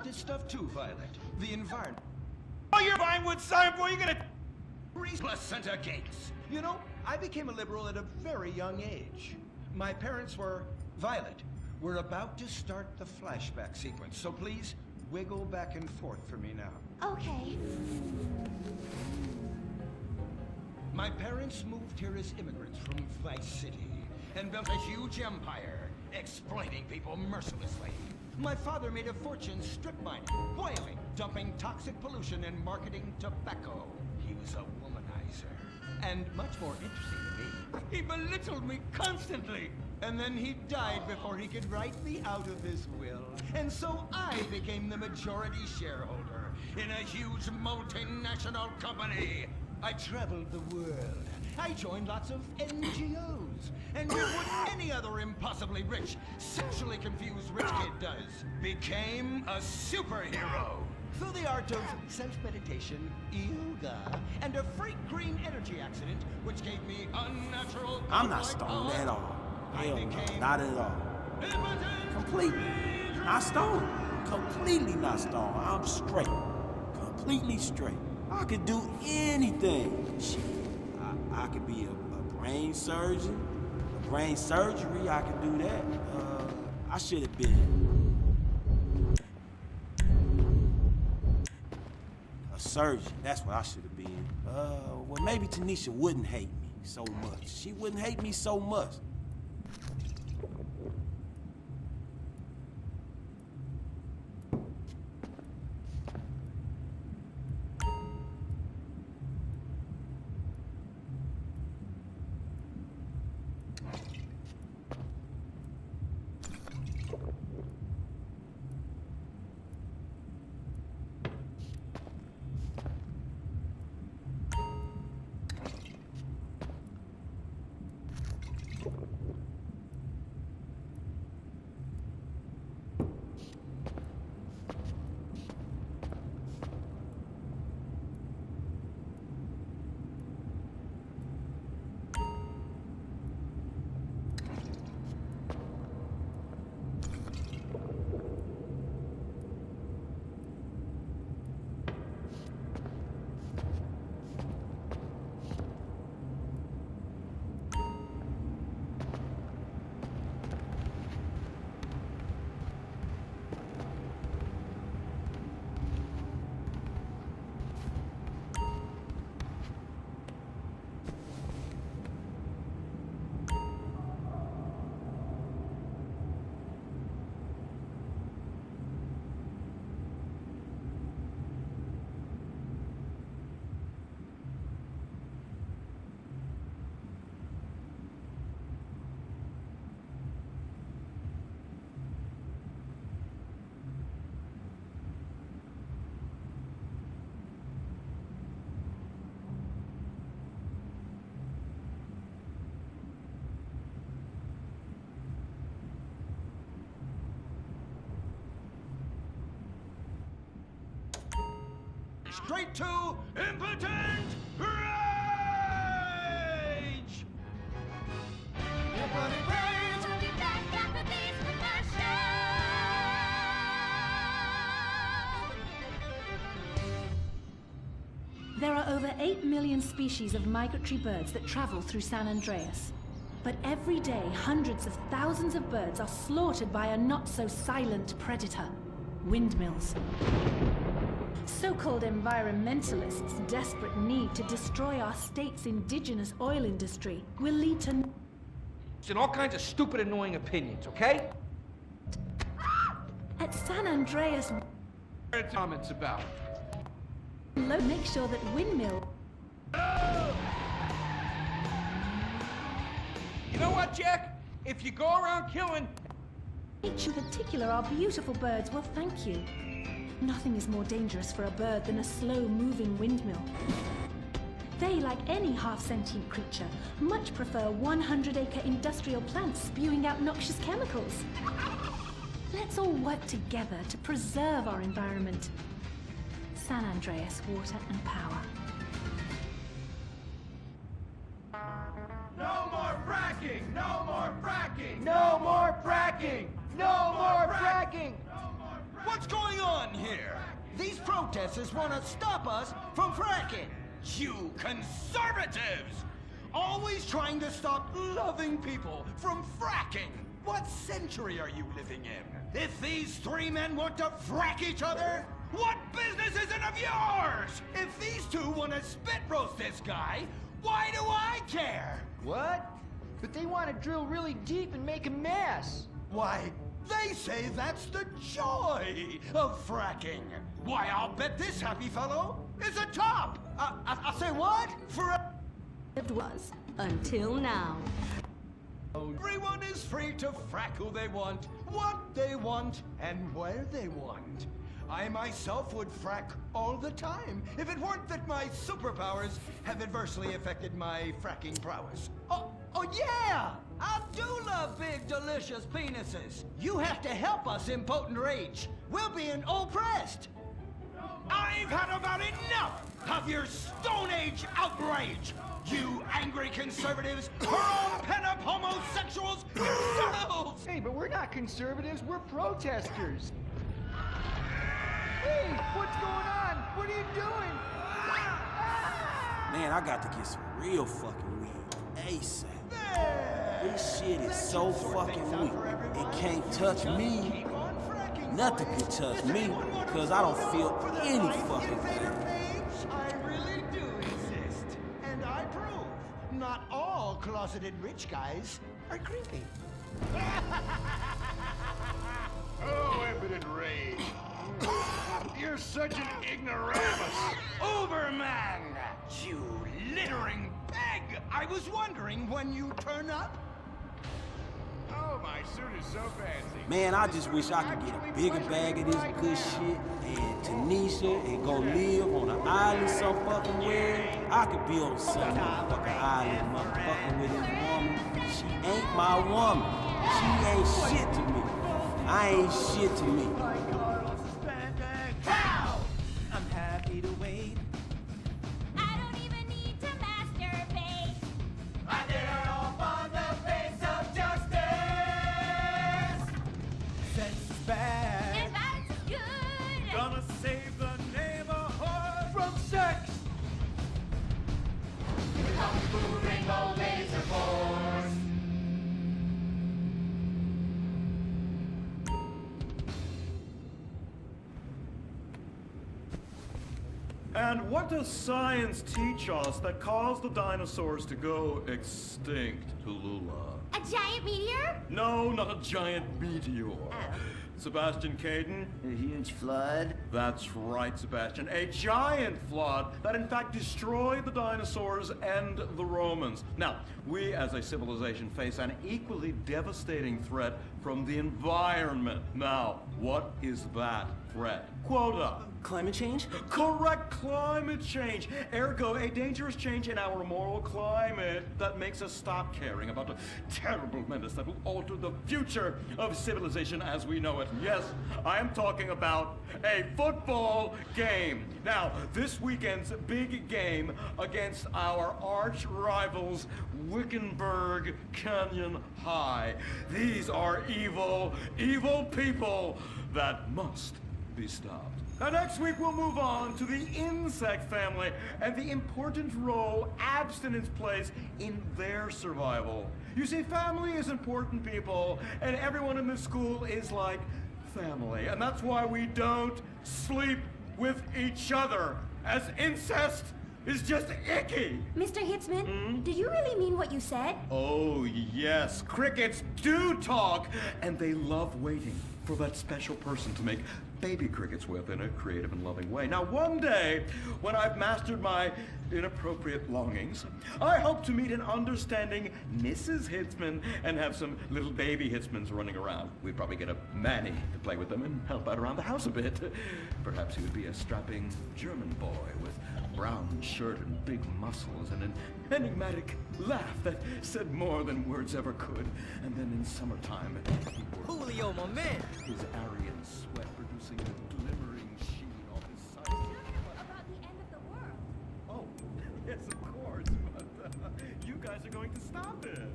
this stuff too, Violet. The environment. Oh, you're Vinewood sign boy, you're gonna... Placenta Gates. You know, I became a liberal at a very young age. My parents were... Violet, we're about to start the flashback sequence, so please wiggle back and forth for me now. Okay. My parents moved here as immigrants from Vice City and built a huge empire, exploiting people mercilessly. My father made a fortune strip mining, whaling, dumping toxic pollution, and marketing tobacco. He was a womanizer. And much more interesting to me, he belittled me constantly. And then he died before he could write me out of his will. And so I became the majority shareholder in a huge multinational company. I traveled the world. I joined lots of NGOs. And did what any other impossibly rich, sexually confused rich kid does. Became a superhero. Through the art of self-meditation, yoga, and a freak green energy accident, which gave me unnatural... I'm not stoned at all. Hell no, not at all. Completely. Not stoned. Completely not stoned. I'm straight. Completely straight. I could do anything. Shit. I could be a brain surgeon. A brain surgery, I could do that. I should have been a surgeon. That's what I should have been. Well, maybe Tanisha wouldn't hate me so much. She wouldn't hate me so much. Straight to impotent rage! Impotent rage! We'll be back after this with our show. There are over 8 million species of migratory birds that travel through San Andreas. But every day, hundreds of thousands of birds are slaughtered by a not-so-silent predator, windmills. So-called environmentalists' desperate need to destroy our state's indigenous oil industry will lead to... And all kinds of stupid, annoying opinions, okay? At San Andreas... Comments about. Make sure that windmill... You know what, Jack? If you go around killing... Each in particular, our beautiful birds will thank you. Nothing is more dangerous for a bird than a slow-moving windmill. They, like any half-sentient creature, much prefer 100-acre industrial plants spewing out noxious chemicals. Let's all work together to preserve our environment. San Andreas, water and power. No more fracking! No more fracking! No more fracking! No more fracking! No more fracking! What's going on here? These protesters want to stop us from fracking. You conservatives! Always trying to stop loving people from fracking. What century are you living in? If these three men want to frack each other, what business is it of yours? If these two want to spit roast this guy, why do I care? What? But they want to drill really deep and make a mess. Why, they say that's the joy of fracking. Why, I'll bet this happy fellow is a top. I say what? It was until now. Everyone is free to frack who they want, what they want, and where they want. I myself would frack all the time if it weren't that my superpowers have adversely affected my fracking prowess. Oh yeah! I do love big, delicious penises. You have to help us, impotent rage. We're being oppressed. I've had about enough of your Stone Age outrage. You angry conservatives, your own pent-up homosexuals yourselves! Hey, but we're not conservatives, we're protesters. Hey, what's going on? What are you doing? Man, I got to get some real fucking weed ASAP. This shit is so fucking weak. It can't touch me. Nothing can touch me because I don't feel any fucking thing. I really do exist. And I prove not all closeted rich guys are creepy. Oh, impotent rage. You're such an ignoramus. Uberman! You littering peg! I was wondering when you turn up. Oh, my suit is so fancy. Man, I just wish I could get a bigger bag of this good shit and Tanisha and go live on an island some fucking where. I could be on some motherfucking island motherfucking with this woman. She ain't my woman. She ain't shit to me. I ain't shit to me. I'm happy to wait. I don't even need to masturbate. I did it all for the face of justice. Sex is bad. And violence is good. Gonna save the neighborhood from sex. Rainbow laser born. And what does science teach us that caused the dinosaurs to go extinct, Tallulah? A giant meteor? No, not a giant meteor. Sebastian Caden? A huge flood. That's right, Sebastian. A giant flood that in fact destroyed the dinosaurs and the Romans. Now, we as a civilization face an equally devastating threat from the environment. Now, what is that threat? Quota. Climate change? Correct, climate change. Ergo, a dangerous change in our moral climate that makes us stop caring about the terrible menace that will alter the future of civilization as we know it. Yes, I am talking about a football game. Now, this weekend's big game against our arch rivals, Wickenburg Canyon High. These are evil, evil people that must be stopped. Now, next week we'll move on to the insect family and the important role abstinence plays in their survival. You see, family is important, people, and everyone in this school is like family. And that's why we don't sleep with each other, as incest is just icky. Mr. Hitzman, do you really mean what you said? Oh, yes. Crickets do talk, and they love waiting for that special person to make baby crickets with in a creative and loving way. Now, one day, when I've mastered my inappropriate longings, I hope to meet an understanding Mrs. Hitzman and have some little baby Hitzmans running around. We'd probably get a Manny to play with them and help out around the house a bit. Perhaps he would be a strapping German boy with brown shirt and big muscles and an enigmatic laugh that said more than words ever could. And then in summertime, he wore Julio, my man. his Aryan sweat producing a glimmering sheen on his sides. About the end of the world. Oh, yes, of course, but you guys are going to stop it.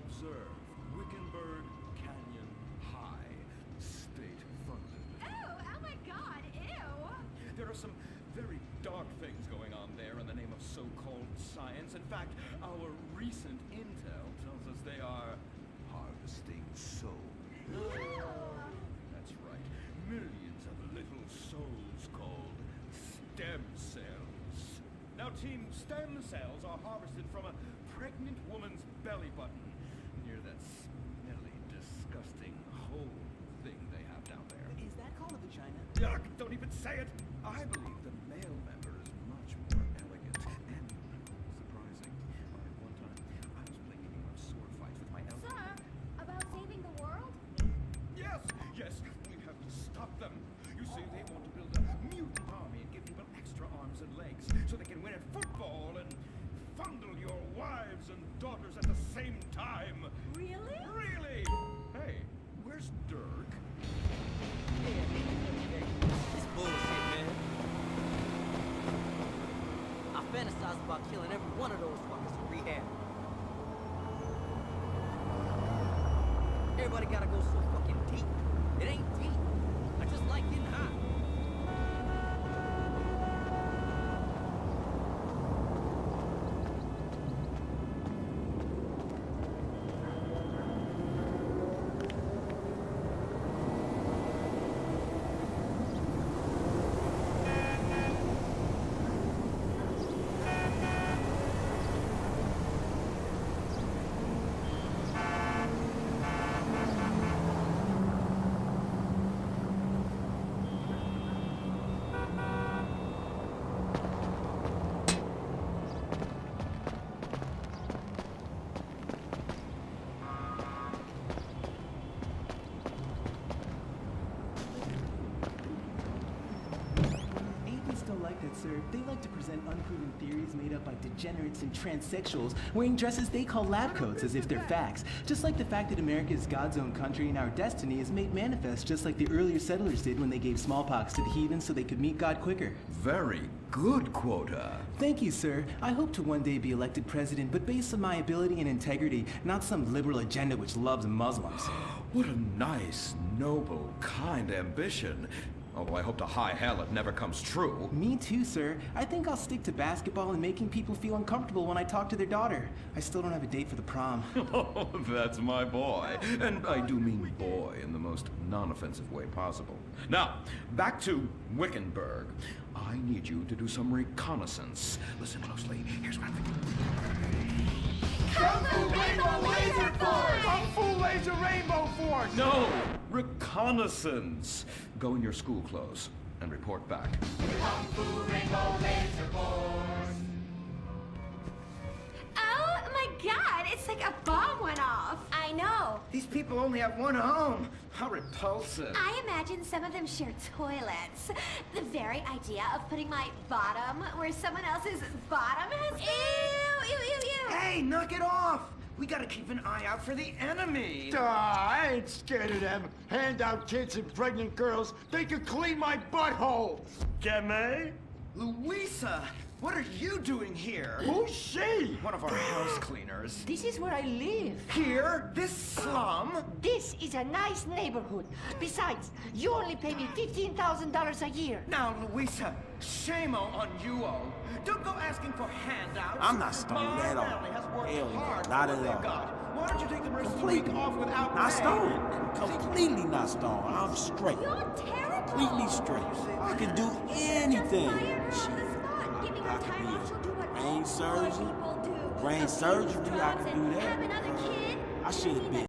Observe Wickenburg Canyon High, state-funded. Oh my god, ew! There are some very dark things going on there in the name of so-called science. In fact, our recent intel tells us they are harvesting souls. That's right. Millions of little souls called stem cells. Now, Team, stem cells are harvested from a pregnant woman's belly button near that smelly, disgusting hole thing they have down there. Is that called a vagina? Yuck! Don't even say it! I believe the male member is much more elegant and surprising. At one time, I was playing a game of sword fights with my elder. Sir, about saving the world? Yes, we have to stop them. You see, they want to build a mutant army and give people extra arms and legs so they can win at football and fondle your wives and daughters at the same time. Really? Really? Hey, where's Dirk? It's bullshit, man. I fantasize about killing every one of those fuckers in rehab. Everybody gotta go so fucking deep. It ain't deep. I just like getting high. Like that, sir. They like to present unproven theories made up by degenerates and transsexuals wearing dresses they call lab coats as if they're facts. Just like the fact that America is God's own country and our destiny is made manifest just like the earlier settlers did when they gave smallpox to the heathens so they could meet God quicker. Very good, Quota. Thank you, sir. I hope to one day be elected president, but based on my ability and integrity, not some liberal agenda which loves Muslims. What a nice, noble, kind ambition. Although I hope to high hell it never comes true. Me too, sir. I think I'll stick to basketball and making people feel uncomfortable when I talk to their daughter. I still don't have a date for the prom. Oh, that's my boy. And I do mean boy in the most non-offensive way possible. Now, back to Wickenburg. I need you to do some reconnaissance. Listen closely. Here's what I'm thinking. Kung Fu Rainbow Laser Force! Kung Fu Laser Rainbow Force! No! Reconnaissance! Go in your school clothes and report back. Kung Fu Rainbow Laser Force! Oh my god, it's like a bomb went off. I know. These people only have one home. How repulsive. I imagine some of them share toilets. The very idea of putting my bottom where someone else's bottom is. Ew, ew, ew, ew. Hey, knock it off! We gotta keep an eye out for the enemy. I ain't scared of them. Handout kids and pregnant girls. They can clean my butthole. Get me? Louisa, what are you doing here? Who's she? One of our house cleaners. This is where I live. Here? This slum? This is a nice neighborhood. Besides, you only pay me $15,000 a year. Now, Louisa, shame-o on you-o. Don't go asking for handouts. I'm not stoned at all. Hell no, not at all. Why don't you take the rest of the Completely week off without not pay? stoned. Completely not stoned. I'm straight. You're terrible. Completely straight. I can do anything. Just fire her on the spot. Giving her I could time be off, she'll do what brain all surgery. people do. Brain Abuse surgery, I drugs could and do that. have another kid. I should have been